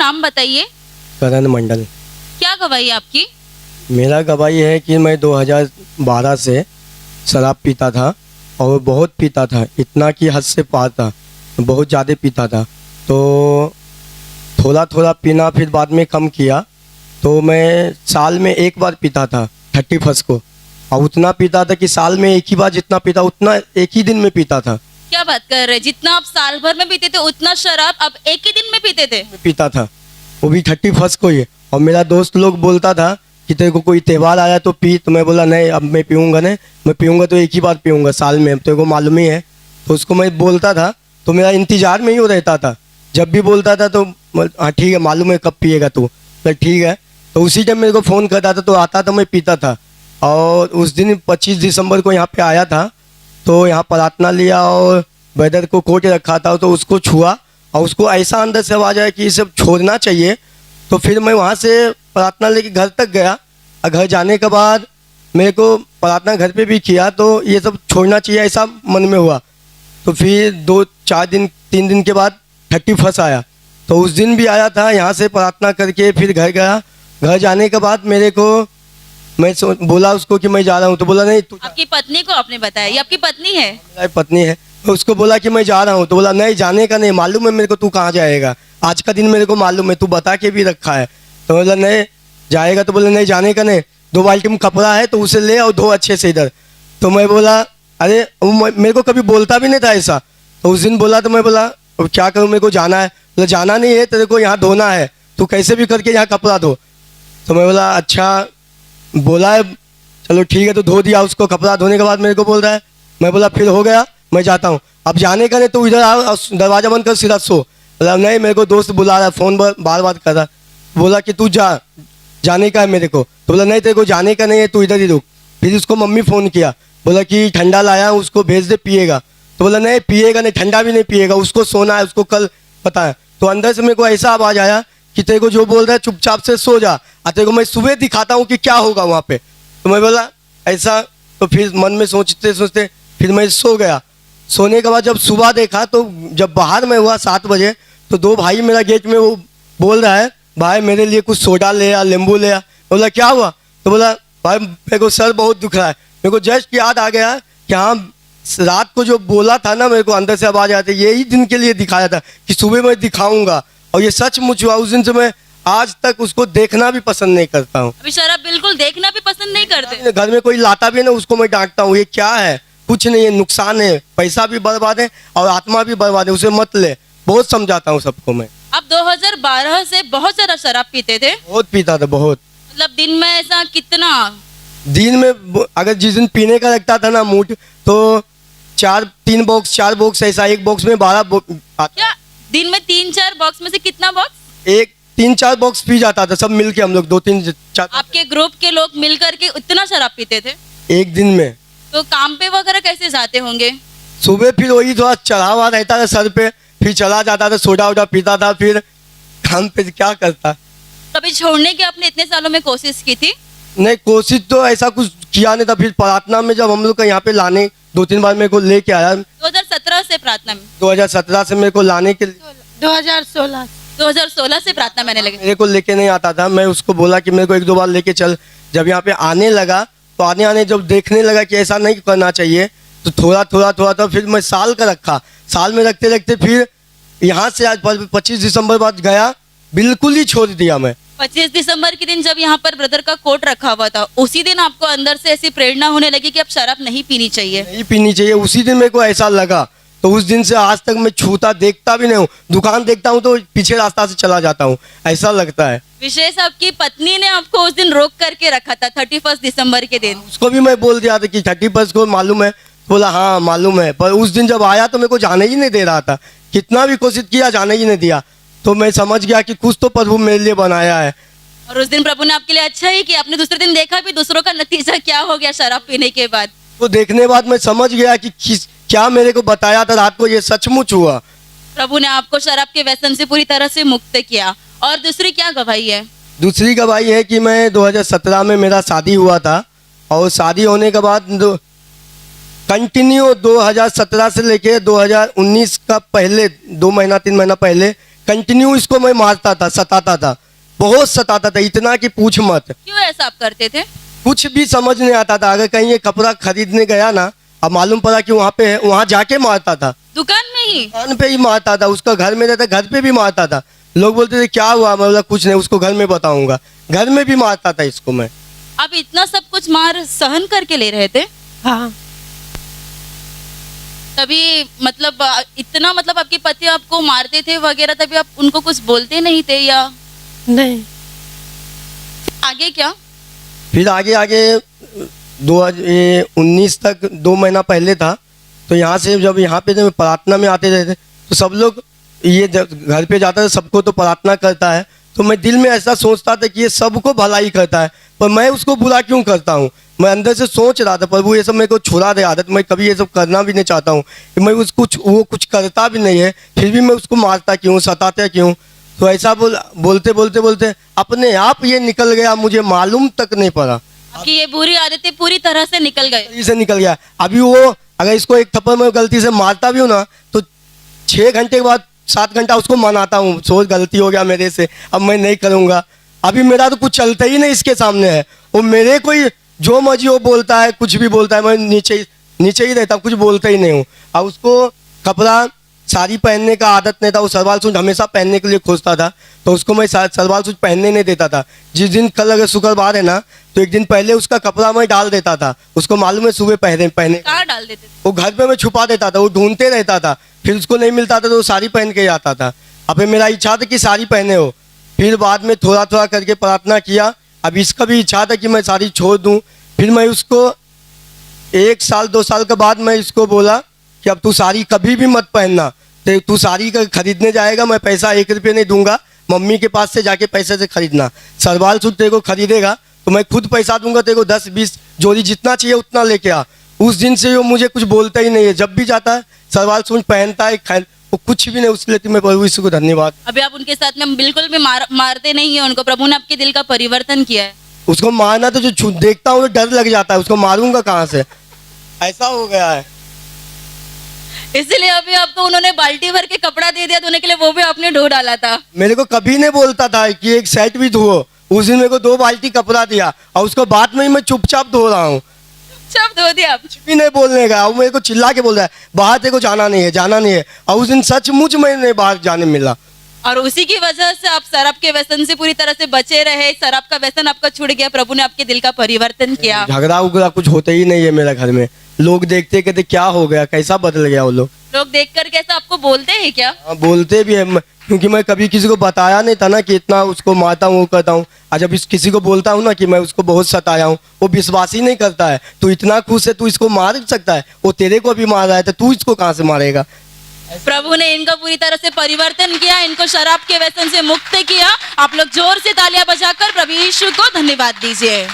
नाम बताइए। करण मंडल। क्या गवाही है आपकी? मेरा गवाही है कि मैं 2012 से शराब पीता था और बहुत पीता था, इतना कि हद से पार था, बहुत ज़्यादा पीता था। तो थोड़ा थोड़ा पीना फिर बाद में कम किया, तो मैं साल में एक बार पीता था 31 को, और उतना पीता था कि साल में एक ही बार जितना पीता उतना एक ही दिन में पीता था। क्या बात कर रहे हैं? जितना आप साल भर में पीते थे उतना शराब आप एक ही दिन में पीते थे? पीता था, वो भी 31 को ही। और मेरा दोस्त लोग बोलता था कि तेरे को कोई त्यौहार आया तो पी, तो मैं बोला नहीं, अब मैं पीऊँगा नहीं, मैं पीऊँगा तो एक ही बार पीऊँगा साल में, तेरे को मालूम ही है। तो उसको मैं बोलता था, तो मेरा इंतज़ार में ही वो रहता था, जब भी बोलता था तो हाँ ठीक है, मालूम है कब पिएगा तू, तो ठीक है। तो उसी टाइम मेरे को फ़ोन करता था, तो आता था, मैं पीता था। और उस दिन 25 दिसंबर को यहाँ पे आया था, तो यहाँ प्रार्थना लिया और ब्रदर को कोट रखा था, तो उसको छुआ और उसको ऐसा अंदर से आवाज़ आया कि ये सब छोड़ना चाहिए। तो फिर मैं वहाँ से प्रार्थना लेके घर तक गया, और घर जाने के बाद मेरे को प्रार्थना घर पे भी किया, तो ये सब छोड़ना चाहिए ऐसा मन में हुआ। तो फिर 2-4 दिन 3 दिन के बाद 31 आया, तो उस दिन भी आया था, यहाँ से प्रार्थना करके फिर घर गया। घर जाने के बाद मेरे को मैं बोला उसको कि मैं जा रहा हूँ, तो बोला नहीं तू। आपकी पत्नी को आपने बताया? ये आपकी पत्नी है? मेरी पत्नी है। तो उसको बोला कि मैं जा रहा हूँ, तो बोला नहीं जाने का नहीं, मालूम है मेरे को तू कहाँ जाएगा, आज का दिन मेरे को मालूम है, तू बता के भी रखा है। तो बोला नहीं जाएगा, तो बोला नहीं जाने का नहीं, 2 बाल्टी में कपड़ा है तो उसे ले और धो अच्छे से इधर। तो मैं बोला अरे मेरे को कभी बोलता भी नहीं था ऐसा। तो उस दिन बोला, तो मैं बोला अब क्या करूँ, मेरे को जाना है। बोला जाना नहीं है, तेरे को यहाँ धोना है, तू कैसे भी करके यहाँ कपड़ा धो। तो मैं बोला अच्छा, बोला है चलो ठीक है, तो धो दिया उसको। कपड़ा धोने के बाद मेरे को बोल रहा है, मैं बोला फिर हो गया, मैं जाता हूँ। अब जाने का नहीं, तो इधर आओ, दरवाजा बंद कर सीधा सो। बोला नहीं, मेरे को दोस्त बुला रहा है, फ़ोन बार बार कर रहा। बोला कि तू जाने का है मेरे को। तो बोला नहीं तेरे को जाने का नहीं है, तू इधर ही रुक। फिर उसको मम्मी फ़ोन किया, बोला कि ठंडा लाया उसको भेज दे, पिएगा। तो बोला नहीं पिएगा नहीं, ठंडा भी नहीं पिएगा, उसको सोना है, उसको कल पता है। तो अंदर से मेरे को ऐसा आवाज़ आया कि तेरे को जो बोल रहा है चुपचाप से सो जा, और तेरे को मैं सुबह दिखाता हूँ कि क्या होगा वहाँ पे। तो मैं बोला ऐसा, तो फिर मन में सोचते सोचते फिर मैं सो गया। सोने के बाद जब सुबह देखा, तो जब बाहर में हुआ 7 बजे, तो 2 भाई मेरा गेट में वो बोल रहा है भाई मेरे लिए कुछ सोडा ले या नींबू ले आ। बोला क्या हुआ? तो बोला भाई मेरे को सर बहुत दुख रहा है। मेरे को जस्ट याद आ गया कि हाँ रात को जो बोला था ना, मेरे को अंदर से आवाज़ आती, यही दिन के लिए दिखाया था कि सुबह मैं दिखाऊंगा, और ये सचमुच हुआ। उस दिन से मैं आज तक उसको देखना भी पसंद नहीं करता हूँ। अभी शराब बिल्कुल देखना भी पसंद नहीं करते? घर में कोई लाता भी है ना, उसको मैं डांटता हूँ, ये क्या है, कुछ नहीं है, नुकसान है, पैसा भी बर्बाद है और आत्मा भी बर्बाद है, उसे मत ले, बहुत समझाता हूँ सबको मैं। आप 2012 से बहुत ज्यादा शराब पीते थे? बहुत पीता था, बहुत। मतलब दिन में ऐसा कितना? दिन में अगर जिस दिन पीने का लगता था ना मूड, तो 4 बॉक्स ऐसा, एक बॉक्स में 12 क्या दिन में 3-4 बॉक्स में से कितना बॉक्स? एक 3-4 बॉक्स पी जाता था, सब मिलके हम लोग 2-3-4। आपके ग्रुप के लोग मिल करके इतना शराब पीते थे एक दिन में? तो काम पे वगैरह कैसे जाते होंगे? सुबह फिर वही थोड़ा चढ़ावा रहता था सर पे, फिर चला जाता था, सोडा वोडा पीता था, फिर काम पे क्या करता। कभी छोड़ने की आपने इतने सालों में कोशिश की थी? नहीं, कोशिश तो ऐसा कुछ किया नहीं था। फिर प्रार्थना में जब हम लोग का यहाँ पे लाने 2-3 बार मेरे को लेके आया, 2017 से प्रार्थना में? 2017 से मेरे को लाने के 2016 से प्रार्थना मैंने लगी। मेरे को लेके नहीं आता था, मैं उसको बोला कि मेरे को 1-2 बार लेके चल। जब यहाँ पे आने लगा, तो आने जब देखने लगा कि ऐसा नहीं करना चाहिए, तो थोड़ा फिर मैं साल का रखा। साल में रखते रखते फिर यहाँ से आज 25 दिसंबर बाद गया, बिल्कुल ही छोड़ दिया मैं। 25 दिसंबर के दिन जब यहाँ पर ब्रदर का कोट रखा हुआ था, उसी दिन आपको अंदर से ऐसी प्रेरणा होने लगी कि अब शराब नहीं पीनी चाहिए? नहीं पीनी चाहिए, उसी दिन मेरे को ऐसा लगा। तो उस दिन से आज तक मैं छूता देखता भी नहीं हूँ, दुकान देखता हूँ तो पीछे रास्ता से चला जाता हूँ, ऐसा लगता है। विशेष आपकी पत्नी ने आपको उस दिन रोक करके रखा था 31 दिसंबर के दिन। उसको भी मैं बोल दिया था कि 31 को मालूम है, बोला हाँ मालूम है, पर उस दिन जब आया तो मेरे को जाने ही नहीं दे रहा था, कितना भी कोशिश किया जाने ही नहीं दिया। तो मैं समझ गया कि कुछ तो प्रभु मेरे लिए बनाया है। और उस दिन प्रभु ने आपके लिए अच्छा ही कि आपने दूसरे दिन देखा भी दूसरों का नतीजा क्या हो गया शराब पीने के बाद। तो देखने बाद मैं समझ गया कि क्या मेरे को बताया था रात को ये सचमुच हुआ। प्रभु ने आपको शराब के व्यसन से पूरी तरह से मुक्त किया। और दूसरी क्या गवाही है? दूसरी गवाही है कि मैं 2017 में मेरा शादी हुआ था, और शादी होने के बाद कंटिन्यू 2017 से लेके 2019 का पहले 2 महीना 3 महीना पहले कंटिन्यू इसको मैं मारता था, सताता था, बहुत सताता था, इतना कि पूछ मत। क्यों ऐसा आप करते थे? कुछ भी समझ नहीं आता था। अगर कहीं ये कपड़ा खरीदने गया ना, अब मालूम पड़ा कि वहाँ पे है, वहाँ जाके मारता था, दुकान में ही? दुकान पे ही मारता था। उसका घर में रहता, घर पे भी मारता था। लोग बोलते थे क्या हुआ, मैं बोला कुछ नहीं, उसको घर में बताऊंगा। घर में भी मारता था इसको मैं। आप इतना सब कुछ मार सहन करके ले रहे थे? हाँ। तभी मतलब इतना मतलब आपके पति आपको मारते थे वगैरह, तभी आप उनको कुछ बोलते नहीं थे या? नहीं। आगे क्या? फिर आगे आगे 2019 तक 2 महीना पहले था, तो यहाँ से जब यहाँ पे जब प्रार्थना में आते रहते तो सब लोग ये जब घर पे जाता था, सबको तो प्रार्थना करता है, तो मैं दिल में ऐसा सोचता था कि ये सबको भलाई करता है, पर मैं उसको बुरा क्यों करता हूँ। मैं अंदर से सोच रहा था प्रभु ये सब मेरे को छुड़ा दे आदत, मैं कभी ये सब करना भी नहीं चाहता हूँ। मैं उसको वो कुछ करता भी नहीं है, फिर भी मैं उसको मारता क्यों, सताता क्यों। तो ऐसा बोलते बोलते बोलते अपने आप ये निकल गया, मुझे मालूम तक नहीं पड़ा। आपकी ये बुरी आदतें पूरी तरह से निकल गए? गलती से निकल गया। अभी वो अगर इसको एक थप्पड़ में गलती से मारता भी हूँ ना, तो 6 घंटे के बाद 7 घंटा उसको मनाता हूँ, सोच गलती हो गया मेरे से, अब मैं नहीं करूँगा। अभी मेरा तो कुछ चलता ही नहीं इसके सामने है। वो मेरे कोई जो मर्जी वो बोलता है, कुछ भी बोलता है, मैं नीचे ही रहता हूँ, कुछ बोलता ही नहीं हूँ। अब उसको कपड़ा साड़ी पहनने का आदत नहीं था, वो सलवार सूट हमेशा पहनने के लिए खोजता था, तो उसको मैं सलवार सूट पहनने नहीं देता था। जिस दिन कल अगर शुक्रवार है ना, तो एक दिन पहले उसका कपड़ा मैं डाल देता था, उसको मालूम है सुबह पहने। कहाँ डाल देते थे? वो घर पे मैं छुपा देता था, वो ढूंढते रहता था, फिर उसको नहीं मिलता था तो वो साड़ी पहन के आता था। अब मेरा इच्छा था कि साड़ी पहने हो, फिर बाद में थोड़ा थोड़ा करके प्रार्थना किया। अब इसका भी इच्छा था कि मैं साड़ी छोड़ दूँ। फिर मैं उसको 1 साल 2 साल के बाद मैं इसको बोला कि अब तू साड़ी कभी भी मत पहनना, तो तू साड़ी का खरीदने जाएगा, मैं पैसा 1 रुपये नहीं दूंगा, मम्मी के पास से जाके पैसे से खरीदना। सलवार सूट तेरे को खरीदेगा तो मैं खुद पैसा दूंगा, तेरे को 10-20 जोड़ी जितना चाहिए उतना लेके आ। उस दिन से वो मुझे कुछ बोलता ही नहीं है, जब भी जाता है सलवार सूट पहनता है, वो कुछ भी नहीं उसके लिए। मैं प्रभु यीशु को धन्यवाद। अभी आप उनके साथ में बिल्कुल भी मारते नहीं है उनको, प्रभु ने आपके दिल का परिवर्तन किया है। उसको मारना तो जो देखता हूँ तो डर लग जाता है, उसको मारूंगा कहाँ से, ऐसा हो गया है। इसलिए अभी आपको उन्होंने बाल्टी भर के कपड़ा दे दिया धोने के लिए, वो भी आपने धो डाला था। मेरे को कभी नहीं बोलता था कि एक सेट भी धो। उस दिन मेरे को 2 बाल्टी कपड़ा दिया और उसको बाद में ही मैं चुपचाप धो रहा हूँ, सब धो दिया आप? कुछ भी नहीं बोलने का। वो मेरे को चिल्ला के बोल रहा है बाहर तेरे को जाना नहीं है, जाना नहीं है। और उस दिन सचमुच मैं नहीं बाहर जाने मिला। और उसी की वजह से आप शराब के व्यसन से पूरी तरह से बचे रहे, शराब का व्यसन आपका छूट गया, प्रभु ने आपके दिल का परिवर्तन किया। झगड़ा उगड़ा कुछ होता ही नहीं है मेरा घर में। लोग देखते कहते क्या हो गया, कैसा बदल गया वो लोग। लोग देखकर कैसा आपको बोलते हैं क्या? हाँ, बोलते भी है, क्योंकि मैं कभी किसी को बताया नहीं था ना कि इतना उसको मारता हूँ, वो करता हूँ। और जब किसी को बोलता हूँ ना कि मैं उसको बहुत सताया हूँ, वो विश्वास ही नहीं करता है। तू इतना खुश है, तू इसको मार सकता है, वो तेरे को भी मार रहा है, तो तू इसको कहाँ से मारेगा। प्रभु ने इनको पूरी तरह से परिवर्तन किया, इनको शराब के व्यसन से मुक्त किया। आप लोग जोर से तालियां बजाकर प्रभु यीशु को धन्यवाद दीजिए।